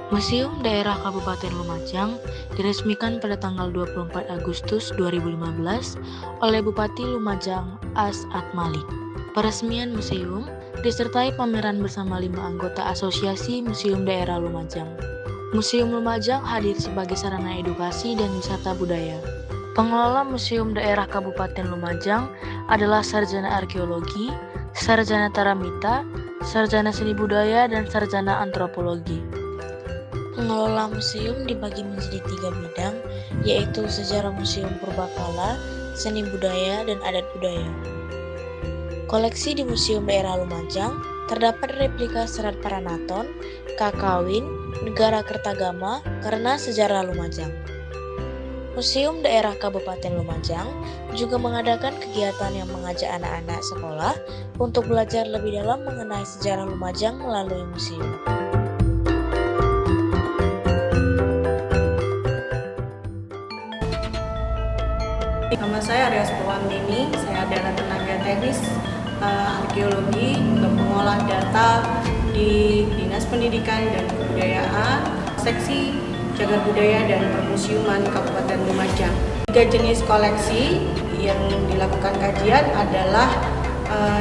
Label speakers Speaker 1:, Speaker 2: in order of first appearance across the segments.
Speaker 1: Museum Daerah Kabupaten Lumajang diresmikan pada tanggal 24 Agustus 2015 oleh Bupati Lumajang As'ad Malik. Peresmian museum disertai pameran bersama 5 anggota Asosiasi Museum Daerah Lumajang. Museum Lumajang hadir sebagai sarana edukasi dan wisata budaya. Pengelola Museum Daerah Kabupaten Lumajang adalah Sarjana Arkeologi, Sarjana Taramita, Sarjana Seni Budaya, dan Sarjana Antropologi. Pengelola museum dibagi menjadi 3 bidang, yaitu sejarah museum purbakala, seni budaya, dan adat budaya. Koleksi di Museum Daerah Lumajang terdapat replika Serat Paranaton, Kakawin, Negara Kertagama, karena sejarah Lumajang. Museum Daerah Kabupaten Lumajang juga mengadakan kegiatan yang mengajak anak-anak sekolah untuk belajar lebih dalam mengenai sejarah Lumajang melalui museum.
Speaker 2: Nama saya Rias Purwantini, saya adalah tenaga teknis arkeologi untuk mengolah data di Dinas Pendidikan dan Kebudayaan, Seksi Cagar Budaya dan Permusiuman Kabupaten Lumajang. 3 jenis koleksi yang dilakukan kajian adalah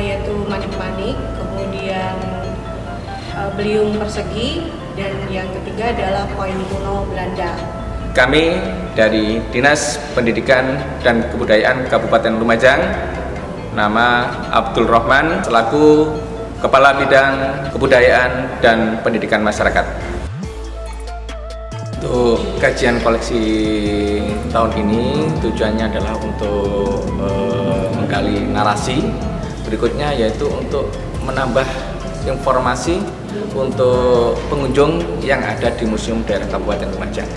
Speaker 2: yaitu manik-manik, kemudian beliung persegi, dan yang ketiga adalah koin kuno Belanda.
Speaker 3: Kami dari Dinas Pendidikan dan Kebudayaan Kabupaten Lumajang, nama Abdul Rahman, selaku Kepala Bidang Kebudayaan dan Pendidikan Masyarakat. Untuk kajian koleksi tahun ini tujuannya adalah untuk menggali narasi, berikutnya yaitu untuk menambah informasi untuk pengunjung yang ada di Museum Daerah Kabupaten Lumajang.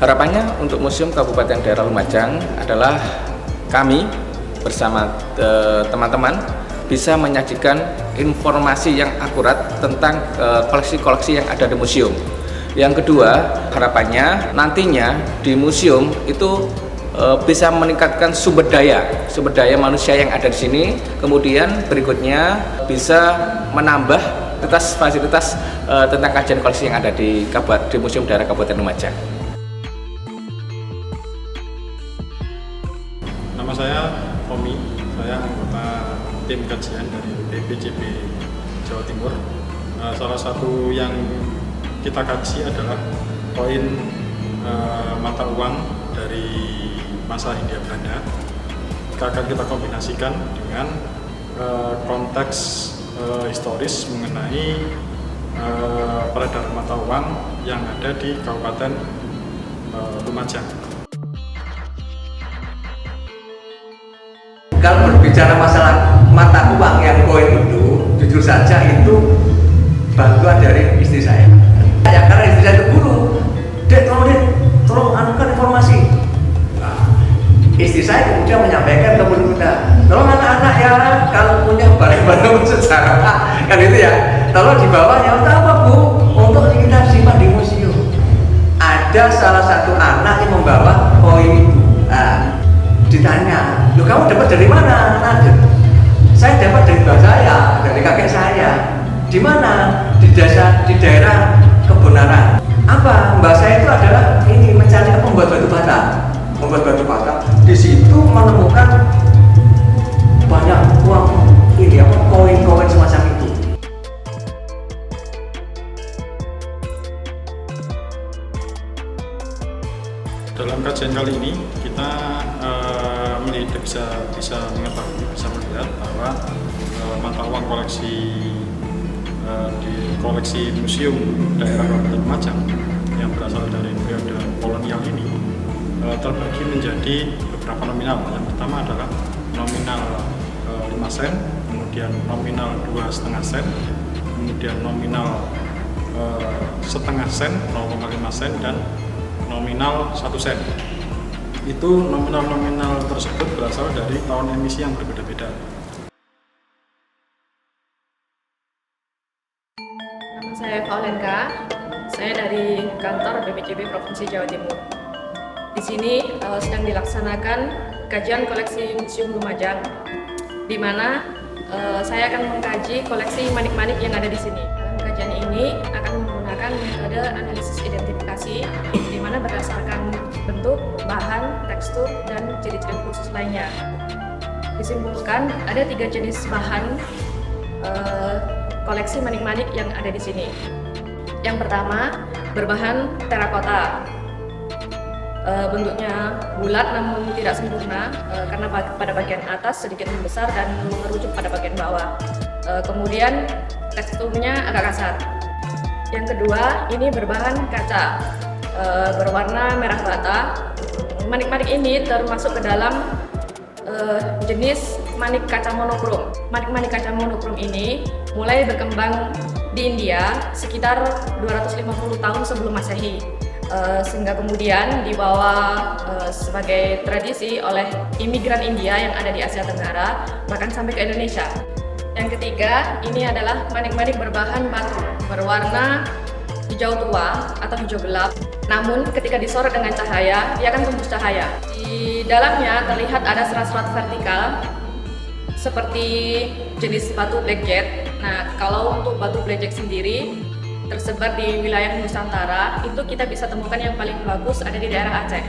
Speaker 3: Harapannya untuk Museum Kabupaten Daerah Lumajang adalah kami bersama teman-teman bisa menyajikan informasi yang akurat tentang koleksi-koleksi yang ada di museum. Yang kedua, harapannya nantinya di museum itu bisa meningkatkan sumber daya manusia yang ada di sini. Kemudian berikutnya bisa menambah fasilitas tentang kajian koleksi yang ada di Museum Daerah Kabupaten Lumajang.
Speaker 4: Nama saya Tommy, saya anggota tim kajian dari BPCB Jawa Timur. Salah satu yang kita kaji adalah koin mata uang dari masa Hindia Belanda. Akan kita kombinasikan dengan konteks historis mengenai peredaran mata uang yang ada di Kabupaten Lumajang.
Speaker 5: Kalau berbicara masalah mata uang yang koin itu, jujur saja itu bantuan dari istri saya. Ya karena istri saya itu guru, Dek tolong anukan informasi. Nah, istri saya kemudian menyampaikan ke guru kita, tolong anak-anak ya kalau punya barang-barang sejarah kan itu ya, tolong dibawa ya untuk apa Bu? Untuk kita simpan di museum. Ada salah satu anak yang membawa koin itu. Ditanya, loh kamu dapat dari mana? Saya dapat dari mbak saya, dari kakek saya. Di mana? Di daerah Kebonaran. Apa? Mbak saya itu adalah ini mencari membuat batu bata. Di situ menemukan banyak uang ini koin-koin semacam itu.
Speaker 4: Dalam kajian kali ini kita bisa mengetahui, bisa melihat bahwa mata uang koleksi di koleksi Museum Daerah Kabupaten Lumajang yang berasal dari periode kolonial ini terbagi menjadi beberapa nominal. Yang pertama adalah nominal 5 sen, kemudian nominal 2,5 sen, kemudian nominal setengah sen, 0,5 sen, dan nominal 1 sen. Itu nominal-nominal tersebut berasal dari tahun emisi yang berbeda-beda.
Speaker 2: Nama saya Vaulenka, saya dari kantor BPCB Provinsi Jawa Timur. Di sini sedang dilaksanakan kajian koleksi Museum Lumajang, di mana saya akan mengkaji koleksi manik-manik yang ada di sini. Dalam kajian ini akan metode analisis identifikasi, di mana berdasarkan bentuk, bahan, tekstur, dan ciri-ciri khusus lainnya. Disimpulkan ada 3 jenis bahan koleksi manik-manik yang ada di sini. Yang pertama, berbahan terakota. Bentuknya bulat namun tidak sempurna karena pada bagian atas sedikit membesar dan mengerucut pada bagian bawah. Kemudian teksturnya agak kasar. Yang kedua, ini berbahan kaca, berwarna merah bata. Manik-manik ini termasuk ke dalam jenis manik kaca monokrom. Manik-manik kaca monokrom ini mulai berkembang di India sekitar 250 tahun sebelum Masehi, sehingga kemudian dibawa sebagai tradisi oleh imigran India yang ada di Asia Tenggara, bahkan sampai ke Indonesia. Yang ketiga, ini adalah manik-manik berbahan batu, berwarna hijau tua atau hijau gelap. Namun ketika disorot dengan cahaya, dia akan tembus cahaya. Di dalamnya terlihat ada serat-serat vertikal seperti jenis batu blackjack. Nah, kalau untuk batu blackjack sendiri tersebar di wilayah Nusantara, itu kita bisa temukan yang paling bagus ada di daerah Aceh.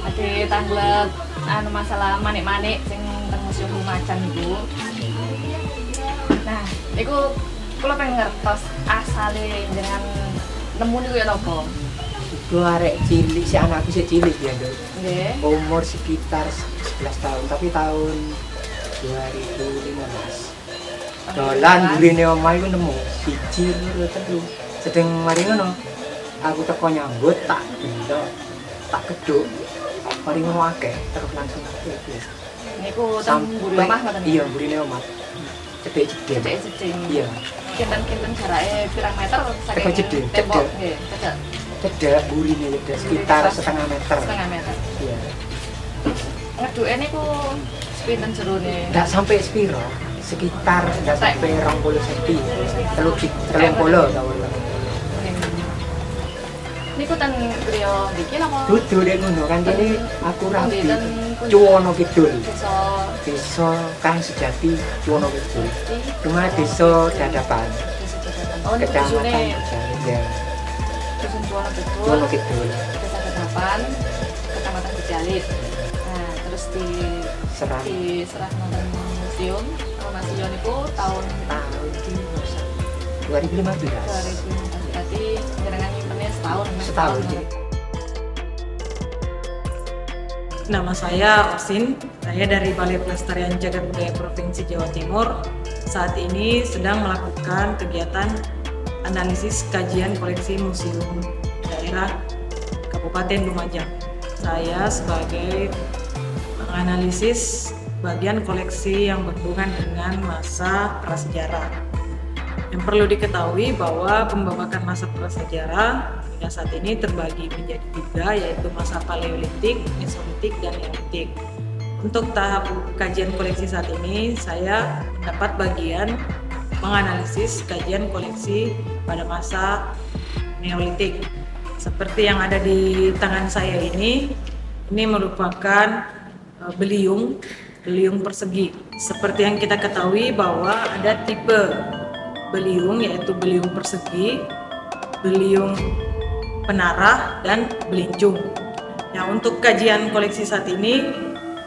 Speaker 6: Ada tanglet masalah manik-manik sing teng Museum Lumajang itu. Nah, niku kula pengen ngertos asale jenengan nemu niku ya napa?
Speaker 7: Iku arek cilik, si anakku si cilik ya, Dok.
Speaker 6: Nggih.
Speaker 7: Umur sekitar 11 tahun, tapi tahun 2015. Dolan burine omah iku nemu siji loro telu. Sedeng mari ngono. Aku teko nyambut tak gendok, tak gedhuk. Mari ngono akeh terus langsung akeh.
Speaker 6: Niku teng mburi omah ngoten.
Speaker 7: Iya, burine omah. Cedek-cedek.
Speaker 6: Cedek-cedek.
Speaker 7: Iya.
Speaker 6: Kinten-kinten jarake pirang meter saking
Speaker 7: Teko cedek,
Speaker 6: tembok.
Speaker 7: cedek.
Speaker 6: Nggih, cedek.
Speaker 7: Cedek burine ya sekitar setengah meter.
Speaker 6: Setengah meter.
Speaker 7: Iya.
Speaker 6: Ngeduke niku sepinten jerone?
Speaker 7: Nggak sampai spiro, sekitar nggak sampai 20 cm, 30 tahun.
Speaker 6: Niku ten griya niki napa?
Speaker 7: Dudu dek ngono kan kene aku rapi.
Speaker 6: Ten
Speaker 7: Cuwono Kidul.
Speaker 6: desa
Speaker 7: Desa Kang Sejati Cuwono Kidul. Cuma desa Dadapan.
Speaker 6: Oh, niku dusune
Speaker 7: Kecamatan ya.
Speaker 6: dusun
Speaker 7: Cuwono Kidul.
Speaker 6: Desa Dadapan, Kecamatan Bejalit. Nah, terus
Speaker 7: Serang
Speaker 6: diserah nonton museum. Museum niku tahun
Speaker 7: 2015.
Speaker 6: 2015. Berarti jenengan nyimpennya setahun.
Speaker 7: Setahun.
Speaker 8: Nama saya Osin, saya dari Balai Pelestarian Cagar Budaya Provinsi Jawa Timur. Saat ini sedang melakukan kegiatan analisis kajian koleksi museum daerah Kabupaten Lumajang. Saya sebagai penganalisis bagian koleksi yang berhubungan dengan masa prasejarah. Yang perlu diketahui bahwa pembawakan masa prasejarah hingga saat ini terbagi menjadi 3, yaitu masa Paleolitik, Mesolitik, dan Neolitik. Untuk tahap kajian koleksi saat ini, saya mendapat bagian menganalisis kajian koleksi pada masa Neolitik. Seperti yang ada di tangan saya ini merupakan beliung persegi. Seperti yang kita ketahui bahwa ada tipe beliung, yaitu beliung persegi, beliung penarah, dan belincung. Nah, untuk kajian koleksi saat ini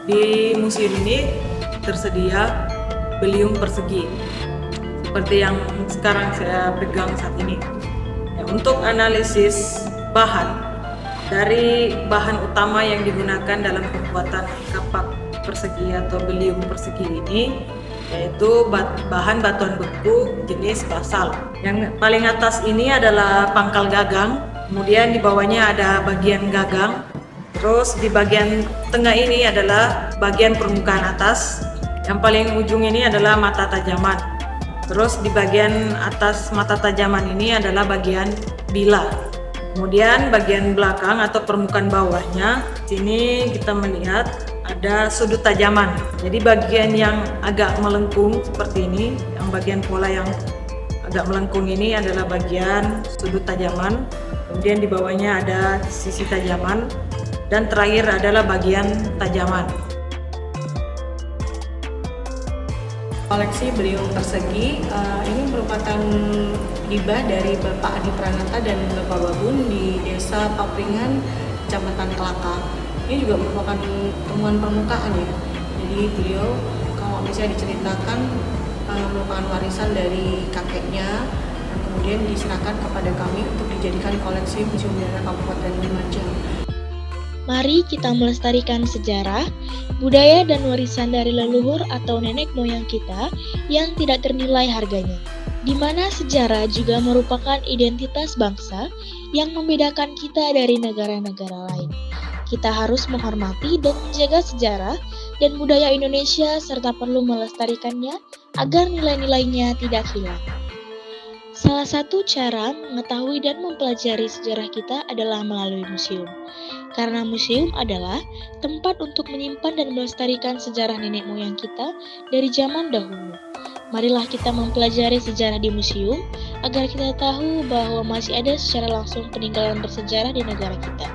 Speaker 8: di museum ini tersedia beliung persegi seperti yang sekarang saya pegang saat ini. Ya, untuk analisis bahan, dari bahan utama yang digunakan dalam pembuatan kapak persegi atau beliung persegi ini yaitu bahan batuan beku jenis basalt. Yang paling atas ini adalah pangkal gagang, kemudian di bawahnya ada bagian gagang, terus di bagian tengah ini adalah bagian permukaan atas, yang paling ujung ini adalah mata tajaman, terus di bagian atas mata tajaman ini adalah bagian bila. Kemudian bagian belakang atau permukaan bawahnya, sini kita melihat ada sudut tajaman. Jadi bagian yang agak melengkung seperti ini, yang bagian pola yang agak melengkung ini adalah bagian sudut tajaman. Kemudian di bawahnya ada sisi tajaman, dan terakhir adalah bagian tajaman.
Speaker 2: Koleksi beliung persegi ini merupakan hibah dari Bapak Adi Pranata dan Bapak Babun di Desa Papringan, Kecamatan Kelaka. Ini juga merupakan temuan permukaan ya. Jadi beliau kalau misalnya diceritakan merupakan warisan dari kakeknya dan kemudian diserahkan kepada kami untuk dijadikan koleksi Museum Daerah Kabupaten Lumajang.
Speaker 9: Mari kita melestarikan sejarah, budaya dan warisan dari leluhur atau nenek moyang kita yang tidak ternilai harganya, di mana sejarah juga merupakan identitas bangsa yang membedakan kita dari negara-negara lain. Kita harus menghormati dan menjaga sejarah dan budaya Indonesia serta perlu melestarikannya agar nilai-nilainya tidak hilang. Salah satu cara mengetahui dan mempelajari sejarah kita adalah melalui museum. Karena museum adalah tempat untuk menyimpan dan melestarikan sejarah nenek moyang kita dari zaman dahulu. Marilah kita mempelajari sejarah di museum agar kita tahu bahwa masih ada secara langsung peninggalan bersejarah di negara kita.